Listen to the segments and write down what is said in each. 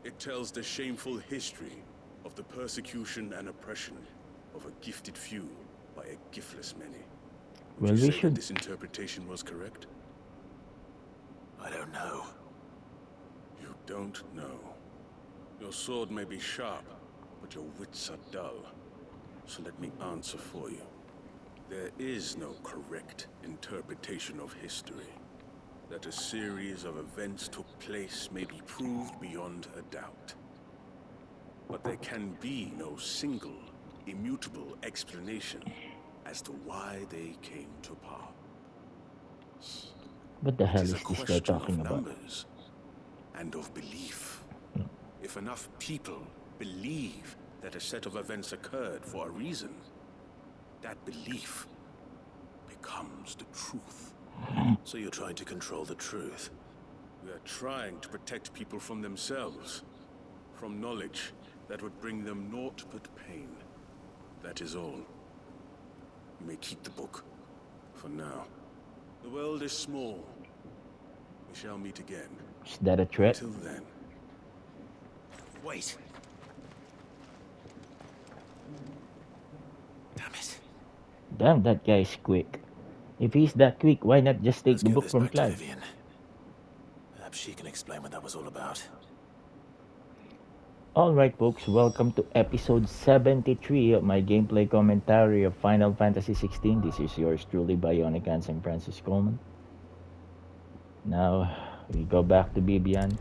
It tells the shameful history of the persecution and oppression of a gifted few by a giftless many. Would Well, you we say that should. this interpretation was correct? I don't know. You don't know. Your sword may be sharp, but your wits are dull. So let me answer for you. There is no correct interpretation of history. That a series of events took place may be proved beyond a doubt. But there can be no single, immutable explanation as to why they came to pass. What the It hell is a is this guy question of talking about? numbers and of belief. If enough people believe that a set of events occurred for a reason, that belief becomes the truth. So you're trying to control the truth? We are trying to protect people from themselves, from knowledge that would bring them naught but pain. That is all. You may keep the book, for now. The world is small. We shall meet again. Is that a threat? Until then. Wait. Damn it. Damn, that guy is quick. If he's that quick, why not just take Let's the give book this from back to Clive? Vivian. Perhaps she can explain what that was all about. Alright folks, welcome to episode 73 of my gameplay commentary of Final Fantasy XVI. This is yours truly, Bionicanseng Francis Coleman. Now, we go back to Bibian.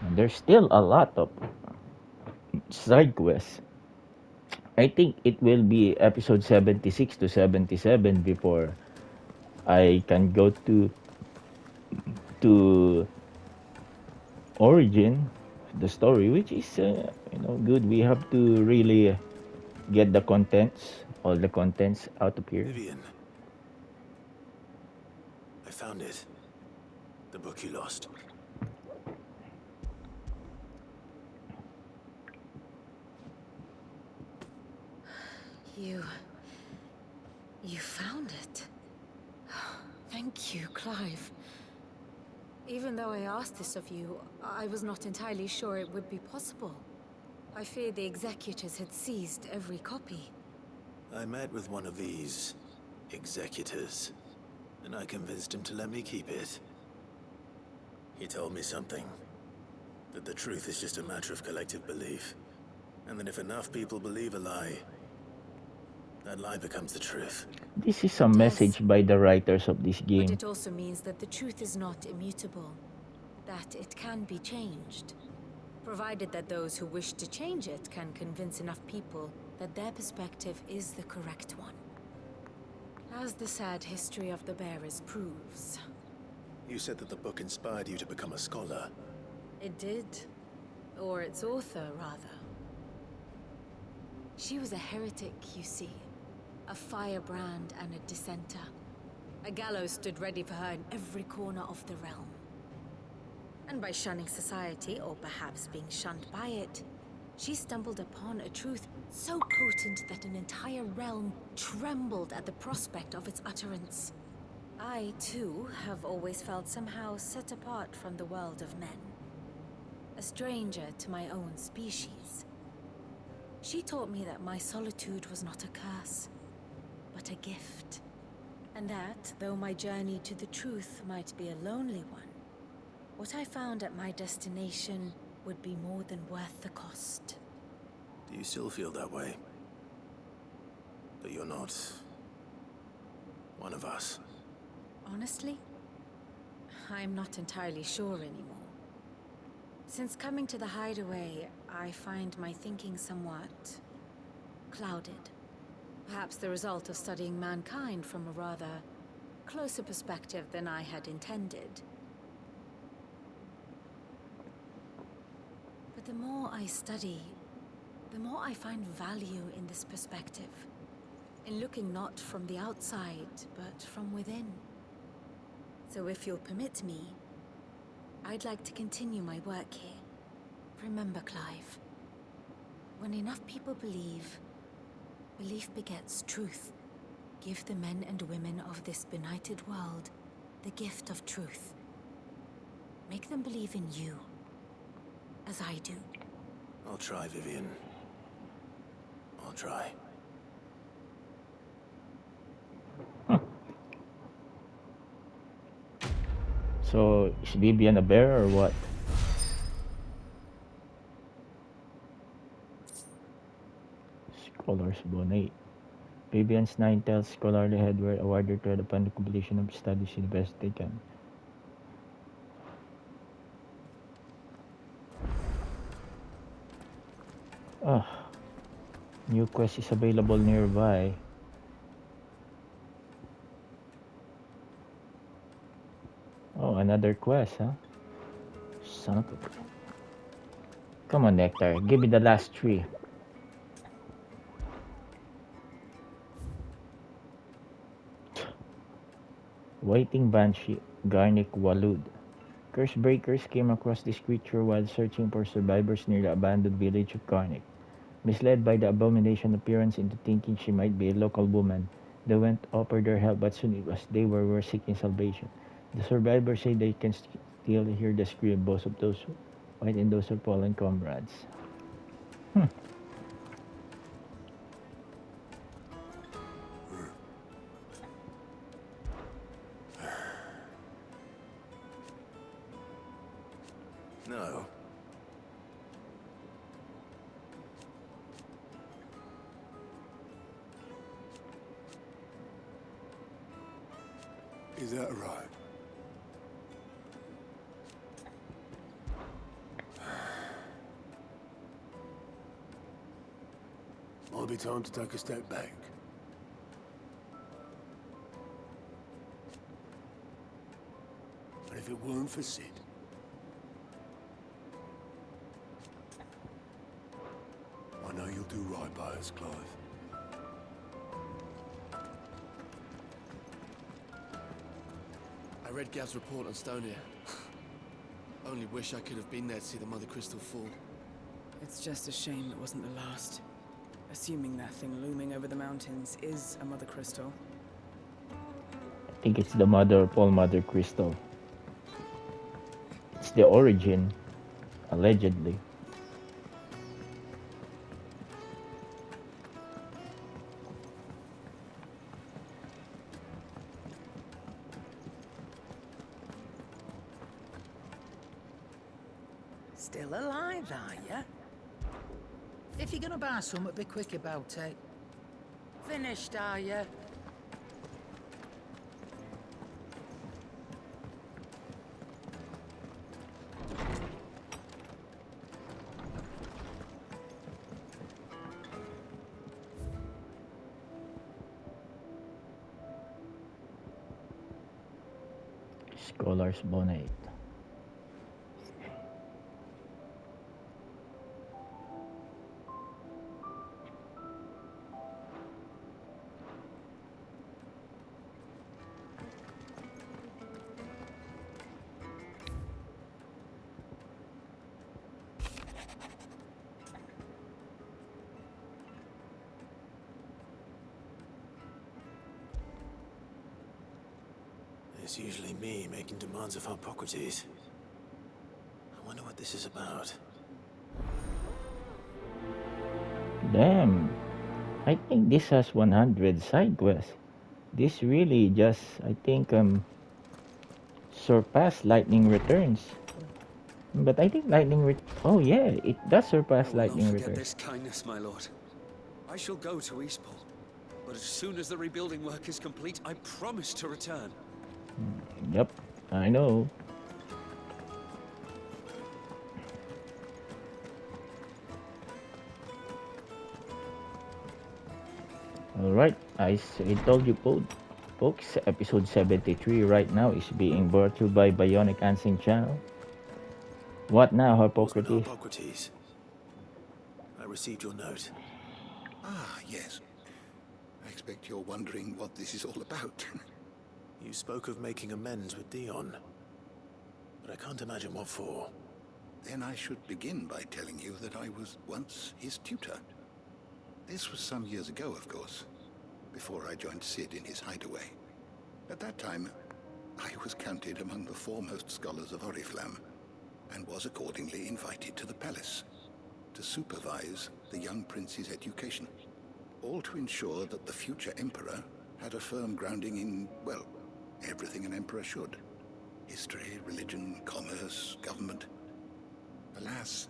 And there's still a lot of side quests. I think it will be episode 76 to 77 before I can go to origin the story, which is good. We have to really get the contents, all the contents out of here. Vivian. I found it. The book you lost. You found it. Thank you, Clive. Even though I asked this of you, I was not entirely sure it would be possible. I feared the executors had seized every copy. I met with one of these executors, and I convinced him to let me keep it. He told me something. That the truth is just a matter of collective belief. And that if enough people believe a lie, that lie becomes the truth. This is a message by the writers of this But game. it also means that the truth is not immutable. That it can be changed. Provided that those who wish to change it can convince enough people that their perspective is the correct one. As the sad history of the bearers proves. You said that the book inspired you to become a scholar. It did. Or its author, rather. She was a heretic, you see. A firebrand and a dissenter. A gallows stood ready for her in every corner of the realm. And by shunning society, or perhaps being shunned by it, she stumbled upon a truth so potent that an entire realm trembled at the prospect of its utterance. I, too, have always felt somehow set apart from the world of men. A stranger to my own species. She taught me that my solitude was not a curse, but a gift. And that, though my journey to the truth might be a lonely one, what I found at my destination would be more than worth the cost. Do you still feel that way? That you're not one of us? Honestly, I'm not entirely sure anymore. Since coming to the hideaway, I find my thinking somewhat clouded. Perhaps the result of studying mankind from a rather closer perspective than I had intended. But the more I study, the more I find value in this perspective. In looking not from the outside, but from within. So if you'll permit me, I'd like to continue my work here. Remember, Clive, when enough people believe, belief begets truth. Give the men and women of this benighted world the gift of truth. Make them believe in you. as I do. I'll try, Vivian. I'll try. So, is Vivian a bear or what? Scholars Bonnet. Vivian's 9 scholarly head were awarded to her upon the completion of studies in the best they can. Ah, new quest is available nearby. Oh, another quest, huh? Son of a... Come on, Nectar. Give me the last three. Waiting Banshee, Garnic Walud. Curse breakers came across this creature while searching for survivors near the abandoned village of Garnic. Misled by the abomination appearance into thinking she might be a local woman, they went to offer their help, but soon it was they were seeking salvation. The survivors say they can still hear the scream both of those white and those of fallen comrades. Hmm. No. Is that right? Might be time to take a step back. And if it weren't for Sid, I know you'll do right by us, Clive. I read Gav's report on Stonehair. Only wish I could have been there to see the Mother Crystal fall. It's just a shame it wasn't the last. Assuming that thing looming over the mountains is a Mother Crystal. I think it's the Mother of all Mother Crystal. It's the origin, allegedly. Still alive, are ya? If you're gonna buy something, be quick about it. Finished, are ya? Scholars Bonnet. It's usually me making demands of Hippocrates. I wonder what this is about. Damn. I think this has 100 side quests. This really just, I think, surpassed Lightning Returns. But I think oh yeah, it does surpass I will not Lightning forget Returns. this kindness, my lord. I shall go to Eastport, but as soon as the rebuilding work is complete, I promise to return. Yep, I know. Alright, I told you folks, episode 73 right now is being brought to you by Bionicanseng channel. What now, Horseman Hippocrates? Hippocrates. I received your note. Ah, yes. I expect you're wondering what this is all about. You spoke of making amends with Dion. But I can't imagine what for. Then I should begin by telling you that I was once his tutor. This was some years ago, of course, before I joined Sid in his hideaway. At that time, I was counted among the foremost scholars of Oriflamme, and was accordingly invited to the palace to supervise the young prince's education, all to ensure that the future emperor had a firm grounding in, well, everything an emperor should. History, religion, commerce, government. Alas,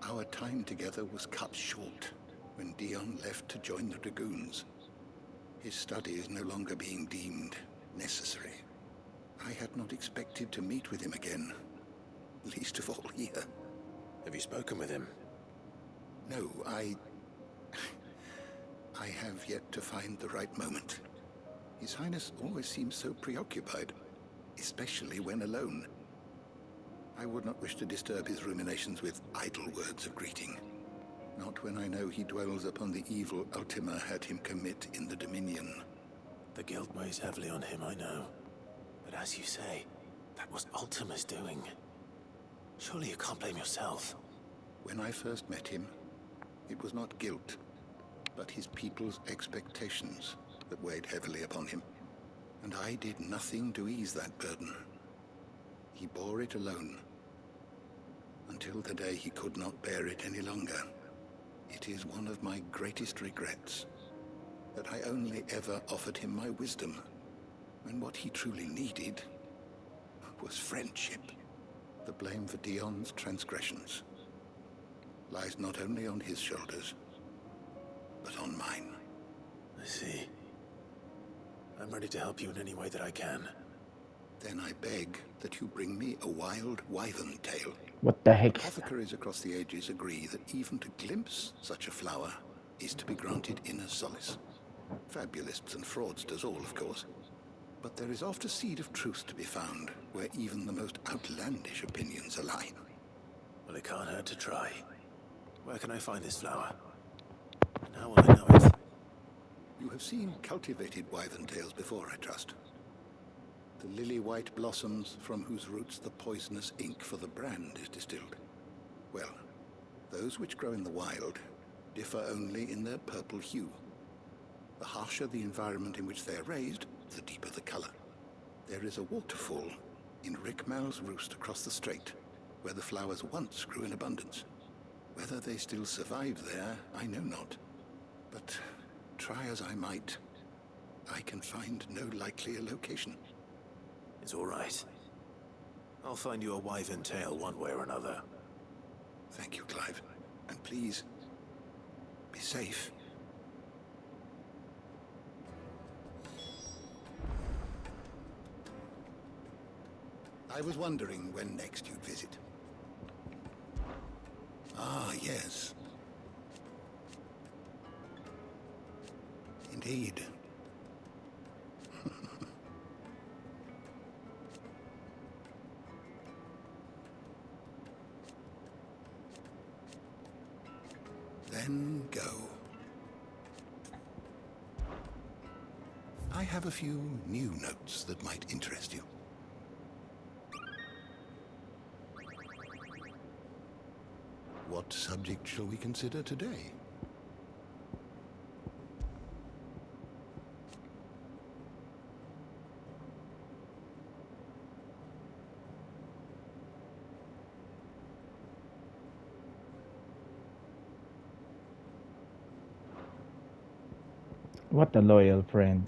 our time together was cut short when Dion left to join the Dragoons. His studies no longer being deemed necessary. I had not expected to meet with him again, least of all here. Have you spoken with him? No, I have yet to find the right moment. His Highness always seems so preoccupied, especially when alone. I would not wish to disturb his ruminations with idle words of greeting. Not when I know he dwells upon the evil Ultima had him commit in the Dominion. The guilt weighs heavily on him, I know. But as you say, that was Ultima's doing. Surely you can't blame yourself. When I first met him, it was not guilt, but his people's expectations that weighed heavily upon him. And I did nothing to ease that burden. He bore it alone, until the day he could not bear it any longer. It is one of my greatest regrets that I only ever offered him my wisdom, when what he truly needed was friendship. The blame for Dion's transgressions lies not only on his shoulders, but on mine. I see. I'm ready to help you in any way that I can. Then I beg that you bring me a wild wyvern tail. What the heck? Apothecaries across the ages agree that even to glimpse such a flower is to be granted inner solace. Fabulists and fraudsters all, of course. But there is oft a seed of truth to be found where even the most outlandish opinions align. Well, it can't hurt to try. Where can I find this flower? And how will I know it? You have seen cultivated wyvern tails before, I trust. The lily-white blossoms from whose roots the poisonous ink for the brand is distilled. Well, those which grow in the wild differ only in their purple hue. The harsher the environment in which they are raised, the deeper the color. There is a waterfall in Rickmal's roost across the strait, where the flowers once grew in abundance. Whether they still survive there, I know not. But try as I might, I can find no likelier location. It's all right. I'll find you a wyvern tail one way or another. Thank you, Clive. And please, be safe. I was wondering when next you'd visit. Ah, yes. Indeed. Then go. I have a few new notes that might interest you. What subject shall we consider today? What a loyal friend.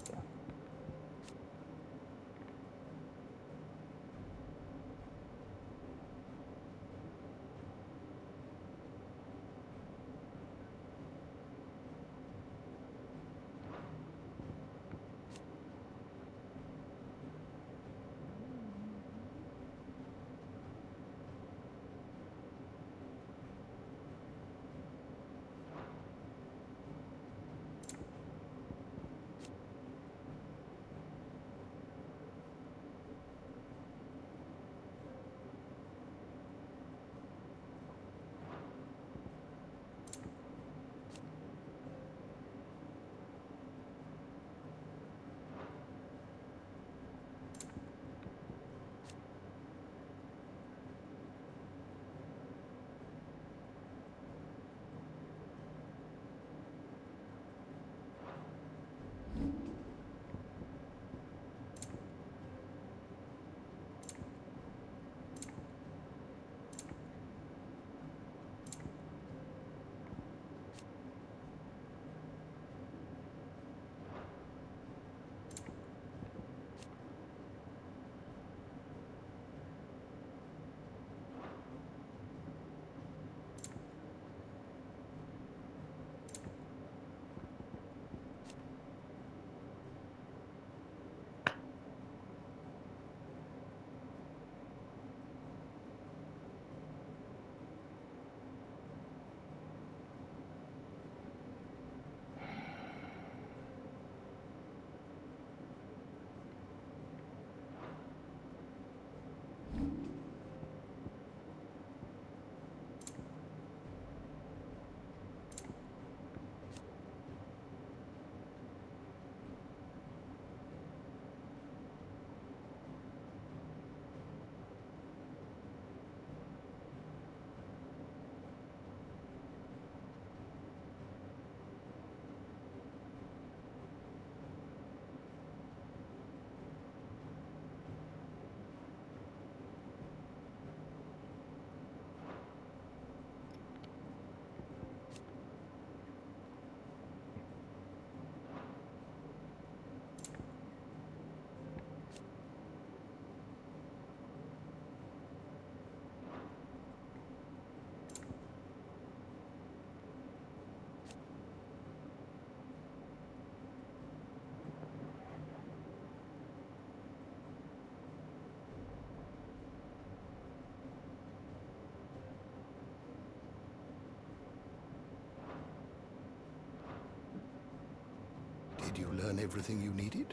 Did you learn everything you needed?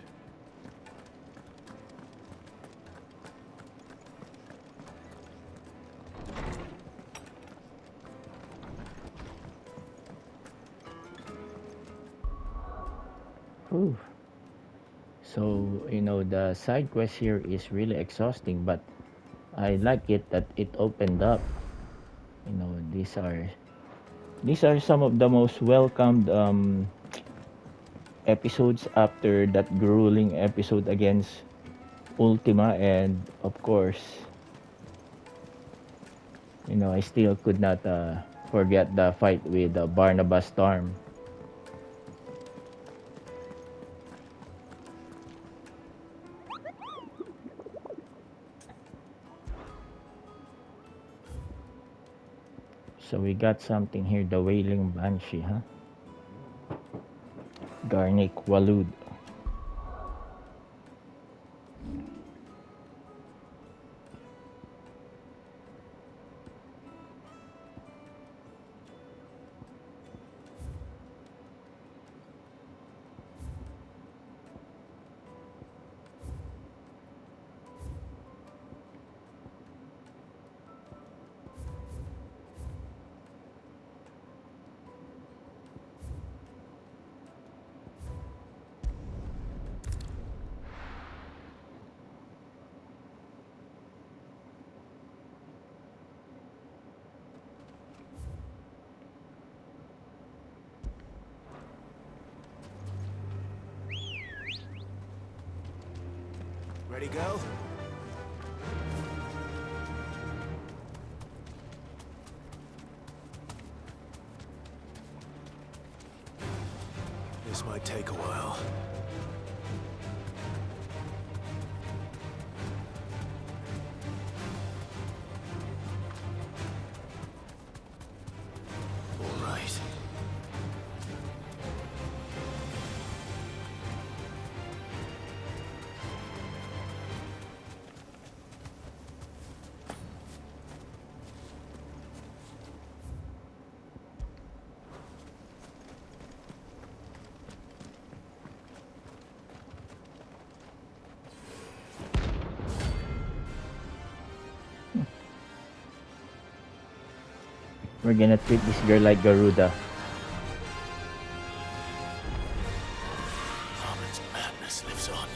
Ooh. So, the side quest here is really exhausting, but I like it that it opened up. These are some of the most welcomed episodes after that grueling episode against Ultima, and of course, I still could not forget the fight with Barnabas Storm. So we got something here, the Wailing Banshee, huh? Garnic Walud. Ready, go? This might take a while. All right. We're gonna treat this girl like Garuda. Armin's madness lives on.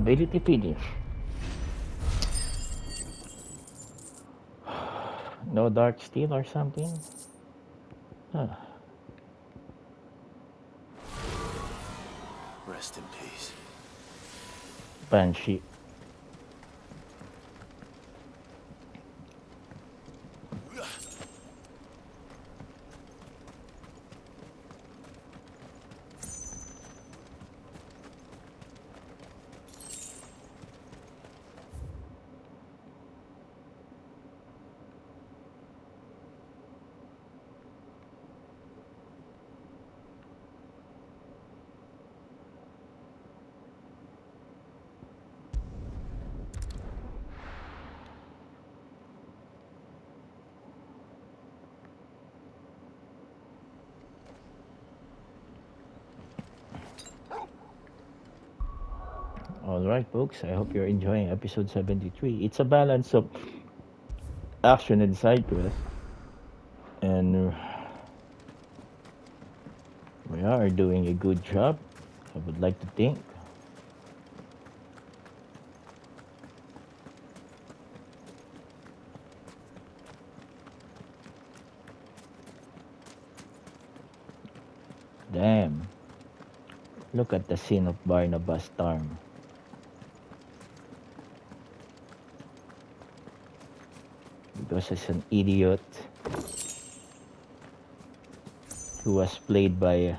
Ability finish. No dark steel or something? Huh. Rest in peace. Banshee. Alright, folks, I hope you're enjoying episode 73. It's a balance of action and side quest. And we are doing a good job, I would like to think. Damn. Look at the scene of Barnabas' Tarm. Because he's an idiot who was played by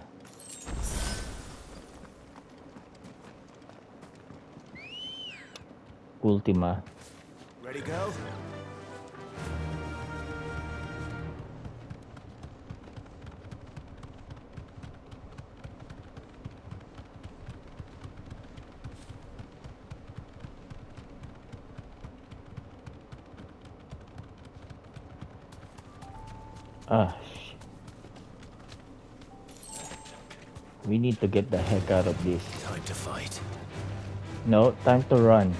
Ultima. Ready, go? Ah, shit. We need to get the heck out of this. Time to fight. No, time to run.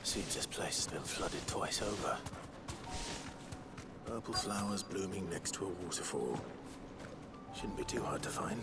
Seems this place has been flooded twice over. Purple flowers blooming next to a waterfall. Shouldn't be too hard to find.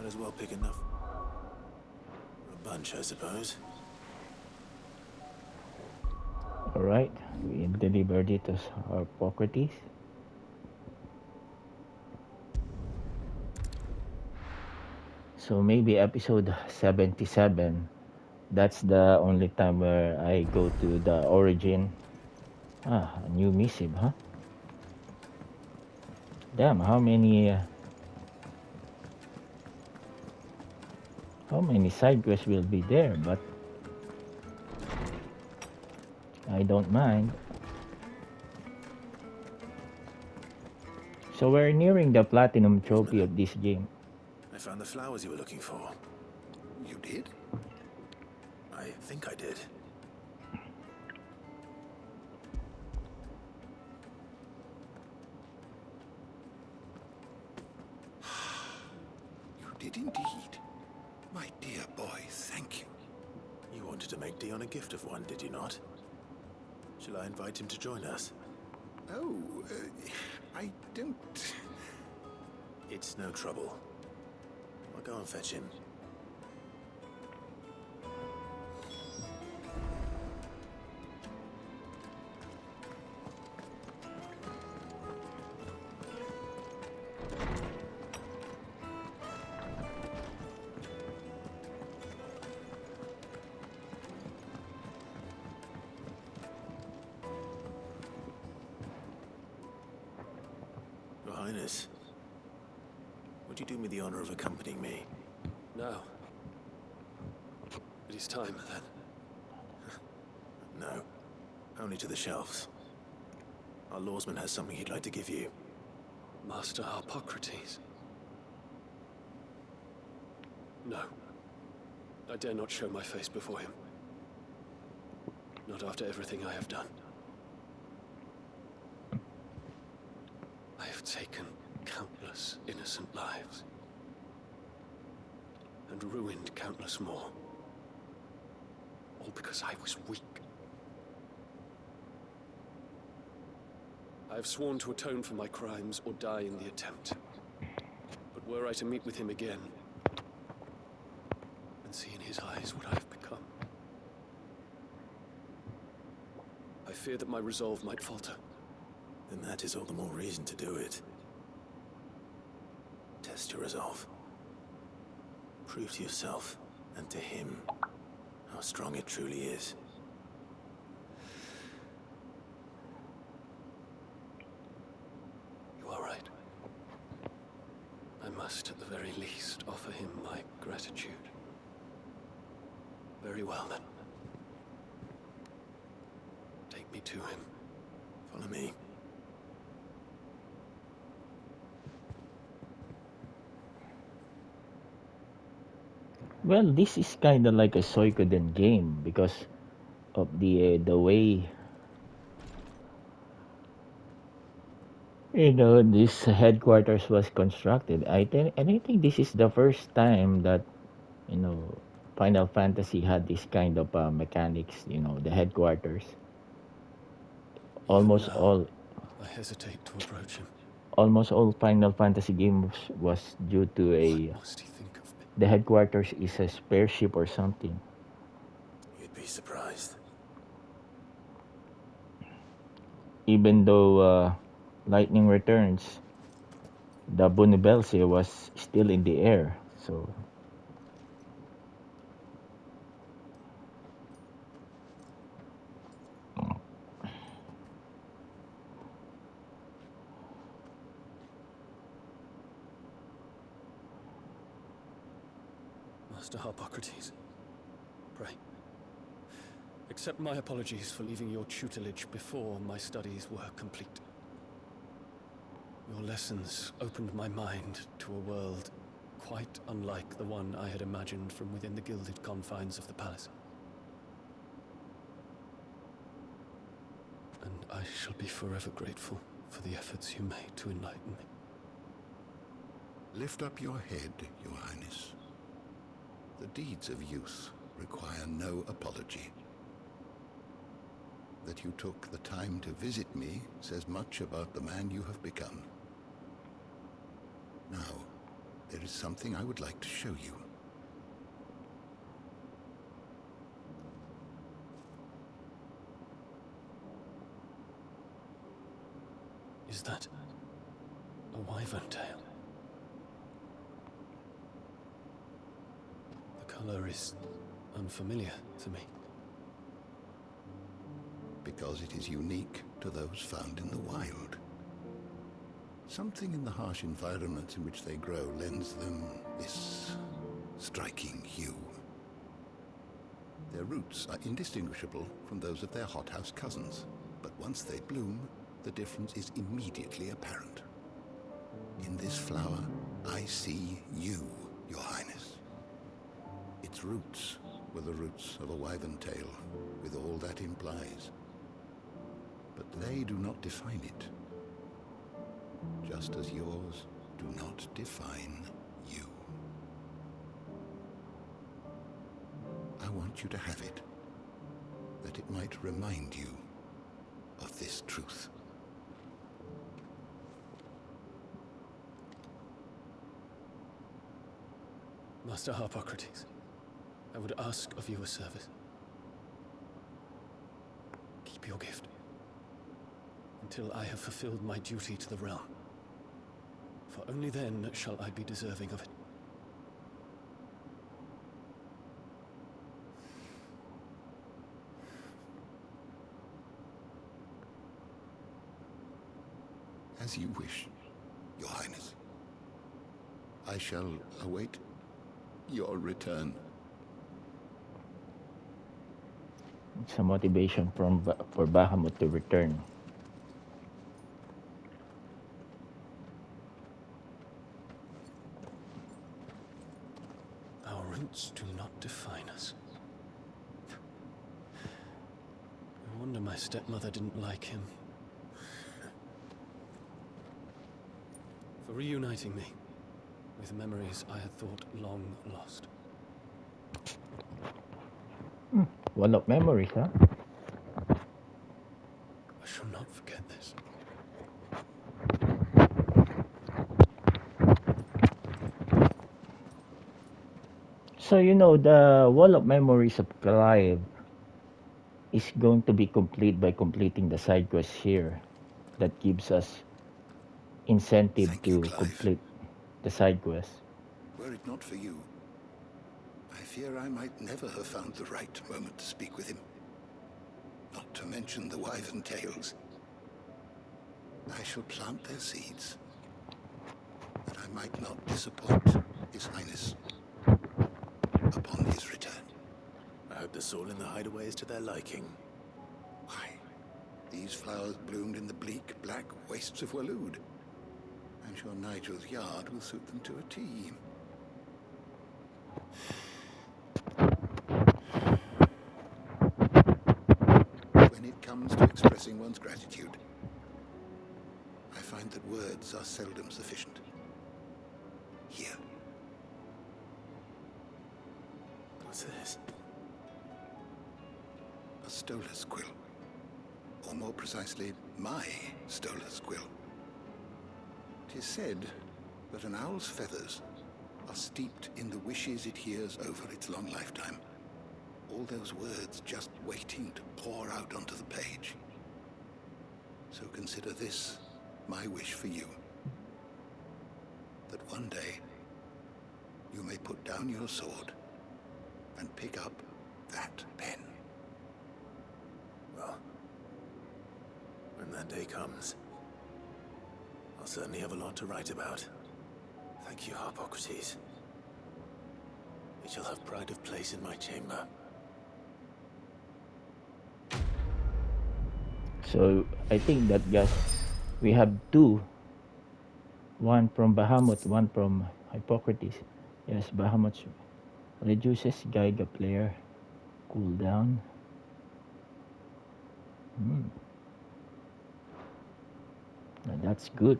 Might as well pick enough for a bunch, I suppose. Alright, we delivered it to our Hippocrates. So maybe episode 77, that's the only time where I go to the origin. Ah, a new missive, huh? Damn, how many how many side quests will be there, but I don't mind. So we're nearing the platinum trophy of this game. I found the flowers you were looking for. You did? I think I did. You did indeed. My dear boy, thank you. You wanted to make Dion a gift of one, did you not? Shall I invite him to join us? Oh, I don't... It's no trouble. I'll go and fetch him. Your Highness, would you do me the honor of accompanying me? No. It is time, then. No. Only to the shelves. Our lawsman has something he'd like to give you. Master Harpocrates. No. I dare not show my face before him. Not after everything I have done. I have taken countless innocent lives. And ruined countless more. All because I was weak. I have sworn to atone for my crimes or die in the attempt. But were I to meet with him again, and see in his eyes what I have become, I fear that my resolve might falter. Then that is all the more reason to do it. Test your resolve. Prove to yourself, and to him, how strong it truly is. You are right. I must, at the very least, offer him my gratitude. Very well, then. Take me to him. Follow me. Well, this is kind of like a Suikoden game because of the way this headquarters was constructed. And I think this is the first time that you know Final Fantasy had this kind of mechanics. The headquarters. Even Almost now, all I hesitate to approach him. almost all Final Fantasy games was due to What must he think of me? the headquarters is a spare ship or something. You'd be surprised. Even though Lightning Returns, the Bunibelse was still in the air. So Master Harpocrates, pray, accept my apologies for leaving your tutelage before my studies were complete. Your lessons opened my mind to a world quite unlike the one I had imagined from within the gilded confines of the palace. And I shall be forever grateful for the efforts you made to enlighten me. Lift up your head, Your Highness. The deeds of youth require no apology. That you took the time to visit me says much about the man you have become. Now, there is something I would like to show you. Is that a wyvern tail? The color is unfamiliar to me. Because it is unique to those found in the wild. Something in the harsh environment in which they grow lends them this striking hue. Their roots are indistinguishable from those of their hothouse cousins, but once they bloom, the difference is immediately apparent. In this flower, I see you, Your Highness. Its roots were the roots of a wyvern tail, with all that implies. But they do not define it, just as yours do not define you. I want you to have it, that it might remind you of this truth. Master Harpocrates, I would ask of you a service. Keep your gift until I have fulfilled my duty to the realm, for only then shall I be deserving of it. As you wish, Your Highness. I shall await your return. It's a motivation for Bahamut to return. Our roots do not define us. No wonder my stepmother didn't like him. For reuniting me with memories I had thought long lost. One of memories, huh? I shall not forget this. So you know, the Wall of Memories of Clive is going to be complete by completing the side quest here. That gives us incentive Thank you, to Clive. complete the side quest. Were it not for you, I fear I might never have found the right moment to speak with him. Not to mention the wyvern tails. I shall plant their seeds, that I might not disappoint His Highness upon his return. I hope the soil in the hideaway is to their liking. Why, these flowers bloomed in the bleak, black wastes of Waloed. I'm sure Nigel's yard will suit them to a T. When it comes to expressing one's gratitude, I find that words are seldom sufficient. Here. What's this? A stolas quill. Or more precisely, my stolas quill. 'Tis said that an owl's feathers are steeped in the wishes it hears over its long lifetime. All those words just waiting to pour out onto the page. So consider this my wish for you. That one day you may put down your sword and pick up that pen. Well, when that day comes, I'll certainly have a lot to write about. Thank you, Harpocrates. It shall have pride of place in my chamber. So I think that just we have two. One from Bahamut, one from Hippocrates. Yes, Bahamut reduces Geiga player cooldown. That's good.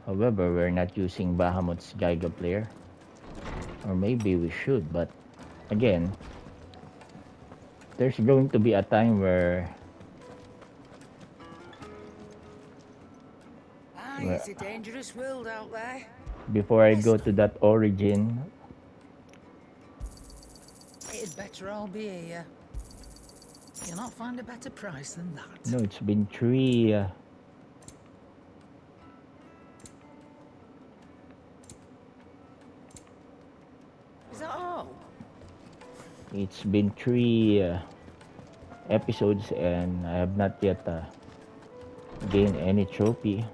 However, we're not using Bahamut's Geiga player. Or maybe we should, but again, there's going to be a time where It's a dangerous world out there. before I go to that origin, It'd better all be here. You'll not find a better price than that. no, it's been 3 Is that all? it's been 3 episodes and I have not yet gained any trophy.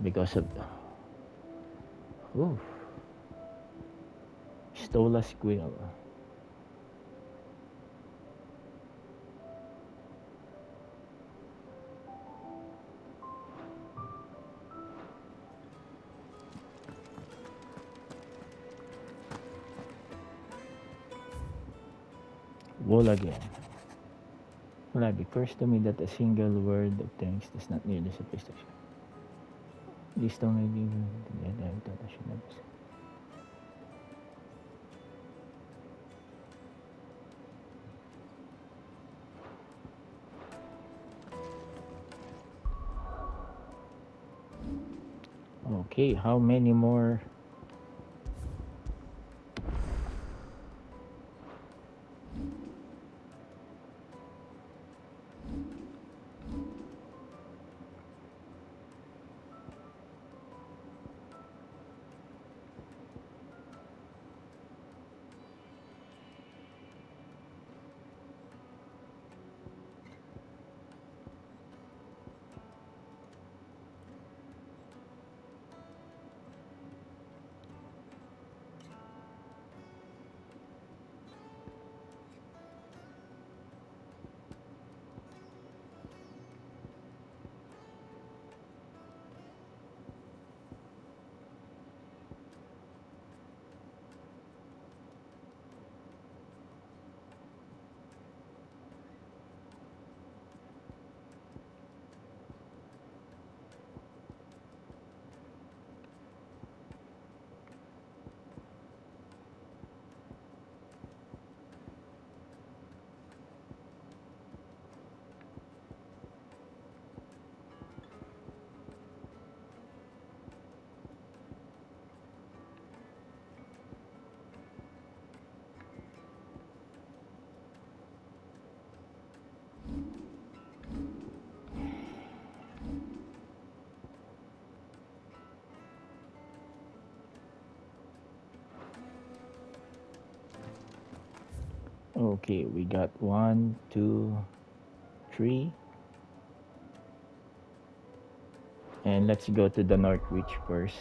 because of. Ooh. Stole a squirrel. Wall again. Well, it occurs to me that a single word of thanks does not nearly suffice to show. This don't maybe I thought I should have. Okay, how many more? Okay, we got 1, 2, 3. And let's go to the North Reach first.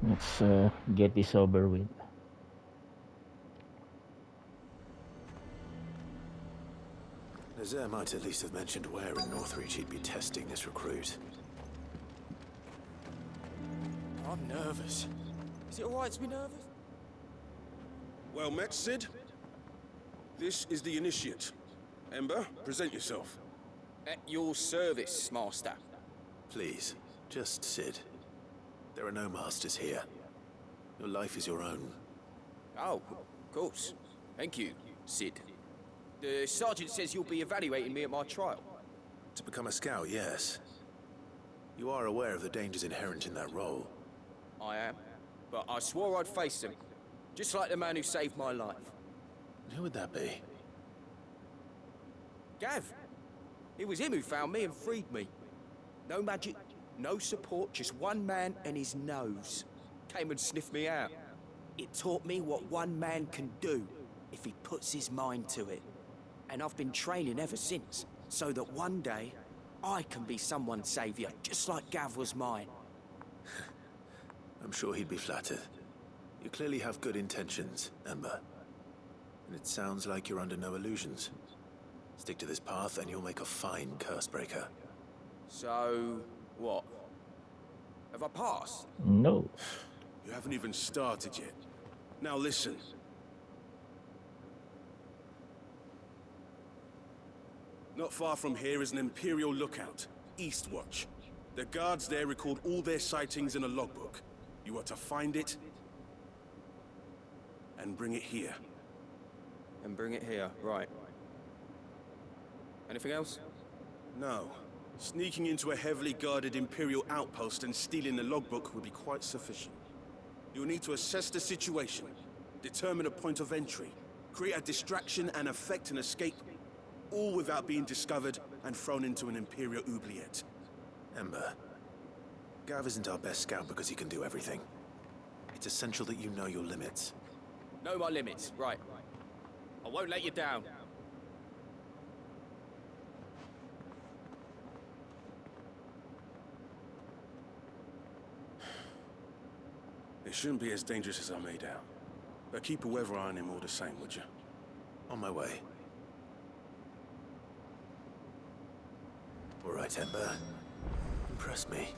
Let's get this over with. Nazaire might at least have mentioned where in Northreach he'd be testing this recruit. I'm nervous. Is it alright to be nervous? Well met, Sid. This is the initiate. Ember, present yourself. At your service, Master. Please, just Sid. There are no masters here. Your life is your own. Oh, of course. Thank you, Sid. The sergeant says you'll be evaluating me at my trial. To become a scout, yes. You are aware of the dangers inherent in that role. I am. But I swore I'd face them. Just like the man who saved my life. Who would that be? Gav. It was him who found me and freed me. No magic, no support, just one man and his nose. Came and sniffed me out. It taught me what one man can do if he puts his mind to it. And I've been training ever since, so that one day I can be someone's saviour, just like Gav was mine. I'm sure he'd be flattered. You clearly have good intentions, Ember. And it sounds like you're under no illusions. Stick to this path and you'll make a fine cursebreaker. So, what? Have I passed? No. You haven't even started yet. Now listen. Not far from here is an Imperial lookout, Eastwatch. The guards there record all their sightings in a logbook. You are to find it and bring it here. And bring it here, right. Anything else? No. Sneaking into a heavily guarded Imperial outpost and stealing the logbook would be quite sufficient. You'll need to assess the situation, determine a point of entry, create a distraction and effect an escape, all without being discovered and thrown into an Imperial oubliette. Ember, Gav isn't our best scout because he can do everything. It's essential that you know your limits. Know my limits, right. I won't let you down. It shouldn't be as dangerous as I made out. But keep a weather eye on him all the same, would you? On my way. All right, Ember. Impress me.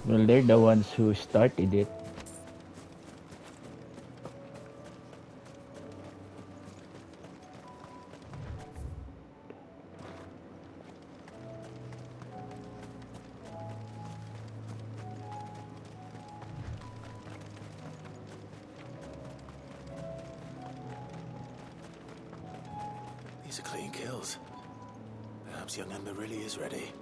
Well, they're the ones who started it. These are clean kills. Perhaps young Ember really is ready.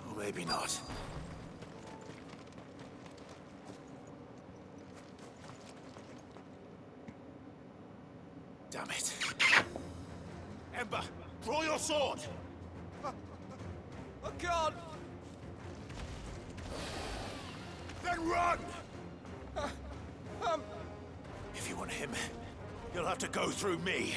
Or maybe not. Damn it. Ember, draw your sword! I can't! Then run! If you want him, you'll have to go through me.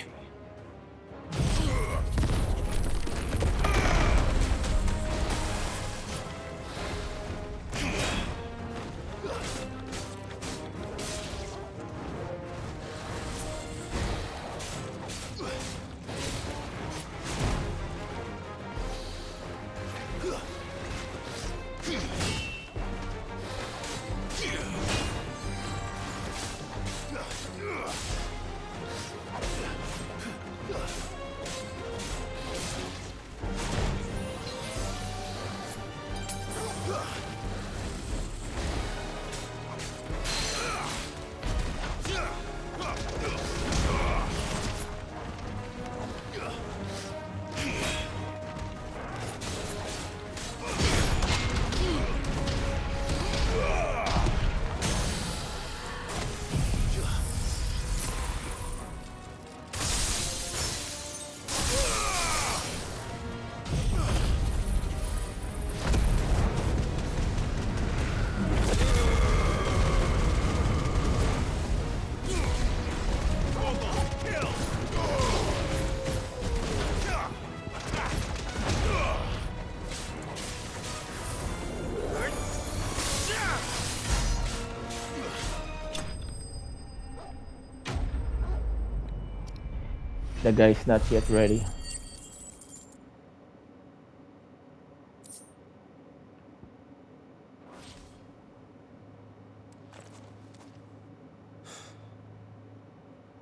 The guy's not yet ready.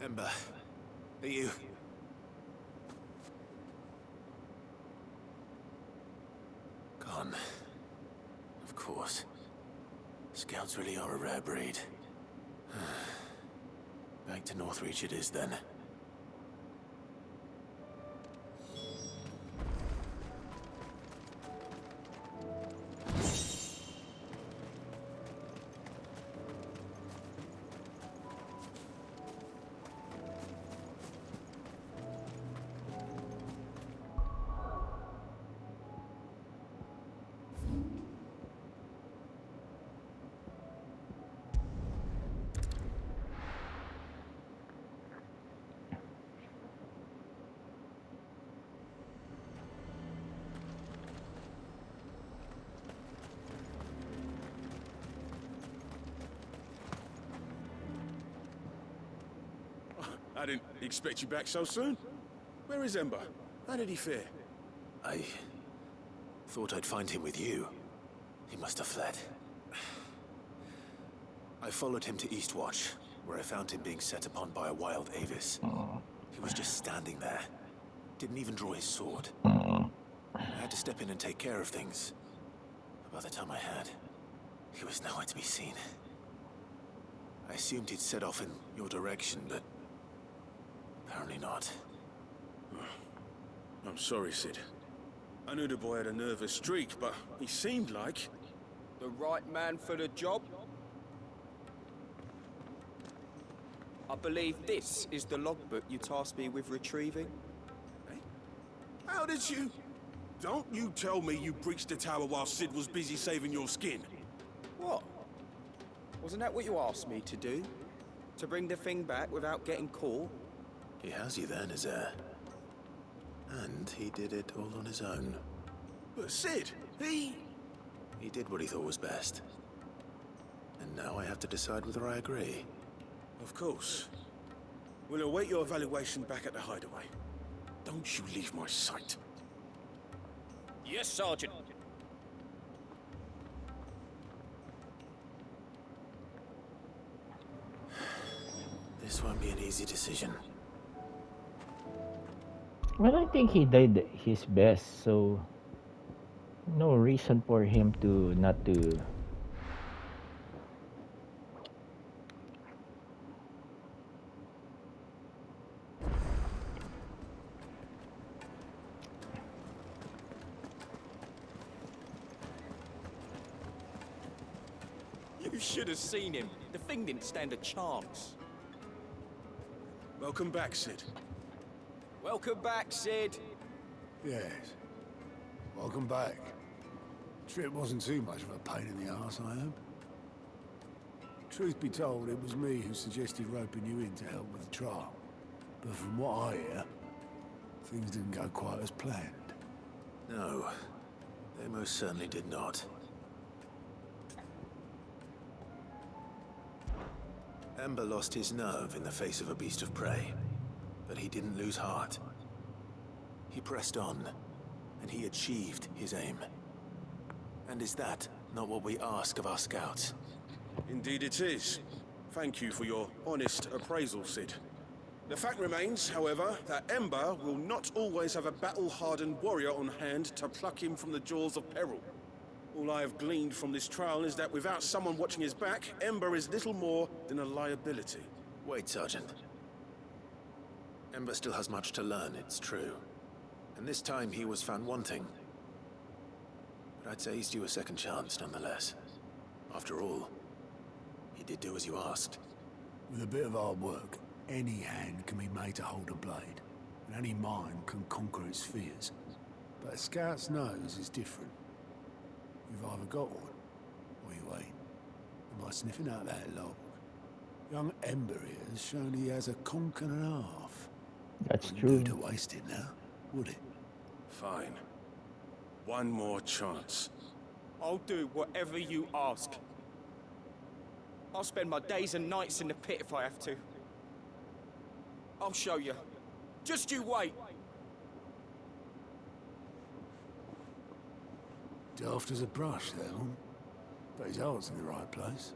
Ember, are you... Gone. Of course. Scouts really are a rare breed. Back to Northreach it is then. I didn't expect you back so soon. Where is Ember? How did he fare? I thought I'd find him with you. He must have fled. I followed him to Eastwatch, where I found him being set upon by a wild Avis. He was just standing there. Didn't even draw his sword. I had to step in and take care of things. But by the time I had, he was nowhere to be seen. I assumed he'd set off in your direction, but apparently not. I'm sorry, Sid. I knew the boy had a nervous streak, but he seemed like... The right man for the job? I believe this is the logbook you tasked me with retrieving. Eh? How did you... Don't you tell me you breached the tower while Sid was busy saving your skin. What? Wasn't that what you asked me to do? To bring the thing back without getting caught? He has you there, Nazaire. And he did it all on his own. But Sid, he did what he thought was best. And now I have to decide whether I agree. Of course. We'll await your evaluation back at the hideaway. Don't you leave my sight. Yes, Sergeant. This won't be an easy decision. Well, I think he did his best, so no reason for him to not to. You should have seen him. The thing didn't stand a chance. Welcome back, Sid. Welcome back, Sid. Yes. Welcome back. Trip wasn't too much of a pain in the arse, I hope. Truth be told, it was me who suggested roping you in to help with the trial. But from what I hear, things didn't go quite as planned. No, they most certainly did not. Ember lost his nerve in the face of a beast of prey, but he didn't lose heart. He pressed on, and he achieved his aim. And is that not what we ask of our scouts? Indeed it is. Thank you for your honest appraisal, Sid. The fact remains, however, that Ember will not always have a battle-hardened warrior on hand to pluck him from the jaws of peril. All I have gleaned from this trial is that without someone watching his back, Ember is little more than a liability. Wait, Sergeant. Ember still has much to learn, it's true. And this time he was found wanting. But I'd say he's due a second chance, nonetheless. After all, he did do as you asked. With a bit of hard work, any hand can be made to hold a blade, and any mind can conquer its fears. But a scout's nose is different. You've either got one, or you ain't. And by sniffing out that log, young Ember here has shown he has a conk and a half. That's Wouldn't true. do to waste it now, would it? Fine. One more chance. I'll do whatever you ask. I'll spend my days and nights in the pit if I have to. I'll show you. Just you wait. Daft as a brush, that one. But his heart's in the right place.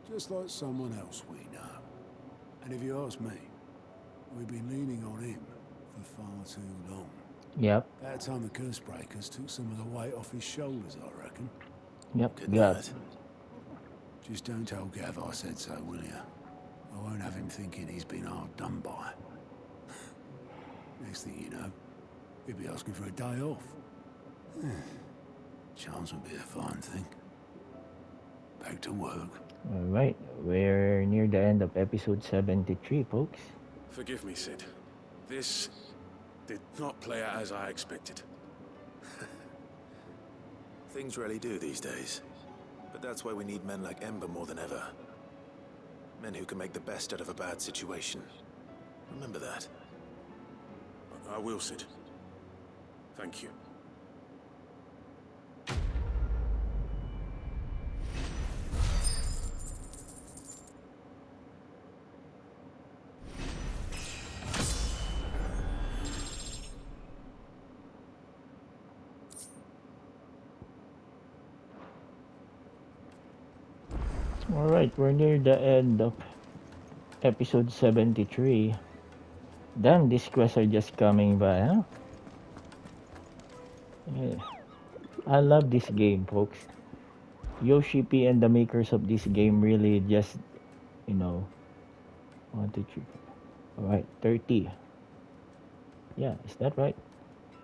Just like someone else we know. And if you ask me, we've been leaning on him for far too long. Yep. That time the curse breakers took some of the weight off his shoulders, I reckon. Yep. Good Yeah. lad. Just don't tell Gav I said so, will you? I won't have him thinking he's been hard done by. Next thing you know, he'll be asking for a day off. Chance would be a fine thing. Back to work. All right. We're near the end of episode 73, folks. Forgive me, Sid. This did not play out as I expected. Things really do these days. But that's why we need men like Ember more than ever. Men who can make the best out of a bad situation. Remember that. I will, Sid. Thank you. Alright, we're near the end of episode 73. Damn, these quests are just coming by, huh? Yeah. I love this game, folks. Yoshi P and the makers of this game really just, you know, 1, 2, 3, 4. Alright, 30. Yeah, is that right?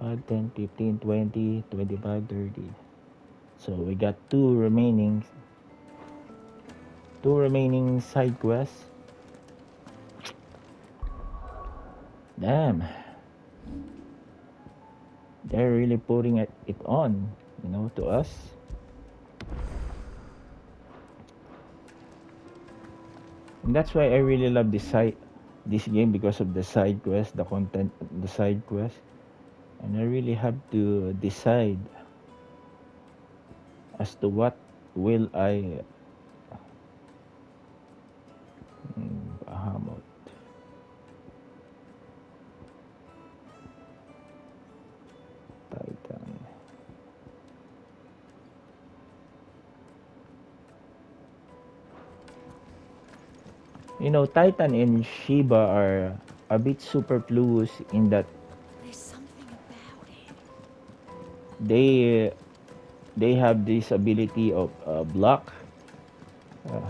5, 10, 15, 20, 25, 30. So we got two remaining side quests. Damn, they're really putting it on, to us. And that's why I really love this game because of the side quest, the content, the side quest. And I really have to decide as to what will I Bahamut. Titan. Titan and Shiba are a bit superfluous in that There's something about it. they they have this ability of block, uh,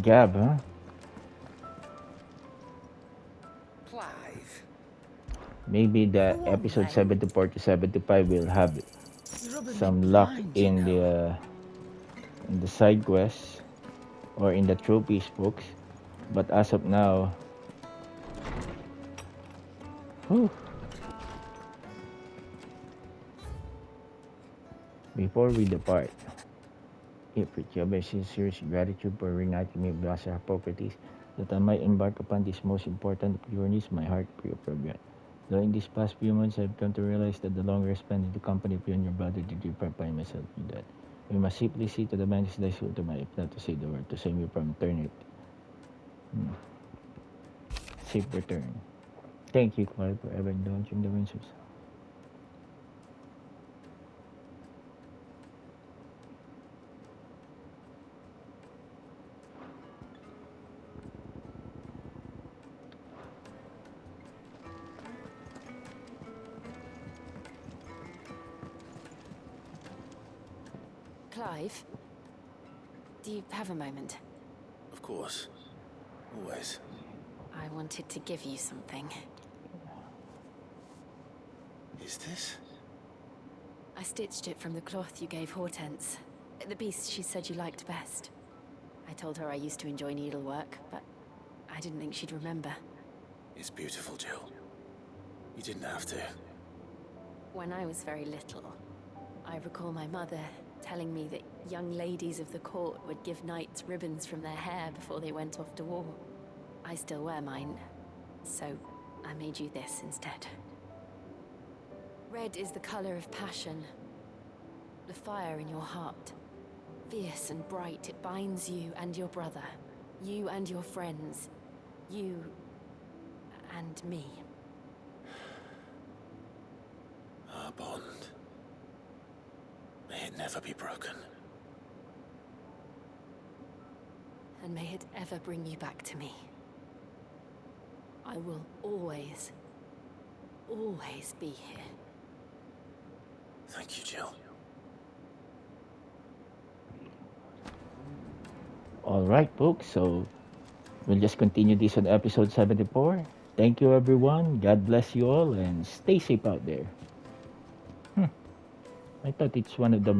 gab, huh? Clive, Maybe the go on, episode mate. 74 to 75 will have You're rubbing me some luck blind, you know. in the side quests or in the trophies books. But as of now, whew, before we depart, if with your sincere gratitude for reuniting me with Blessed Hippocrates, that I might embark upon this most important of journeys, my heart free of regret. Though in these past few months, I've come to realize that the longer I spend in the company of you and your brother, the deeper I find myself in that. We must simply see to the man is thy soul to my, if not to say the word, to save me from eternity. Safe return. Thank you, Clive, for ever indulging the winds. Clive, do you have a moment? Of course. Always. I wanted to give you something. Is this? I stitched it from the cloth you gave Hortense. The piece she said you liked best. I told her I used to enjoy needlework, but I didn't think she'd remember. It's beautiful, Jill. You didn't have to. When I was very little, I recall my mother telling me that young ladies of the court would give knights ribbons from their hair before they went off to war. I still wear mine, so I made you this instead. Red is the color of passion, the fire in your heart. Fierce and bright, it binds you and your brother, you and your friends, you and me. Our bond. May it never be broken. And may it ever bring you back to me. I will always, always be here. Thank you, Jill. Alright, folks, so we'll just continue this on episode 74. Thank you, everyone. God bless you all and stay safe out there. I thought it's one of the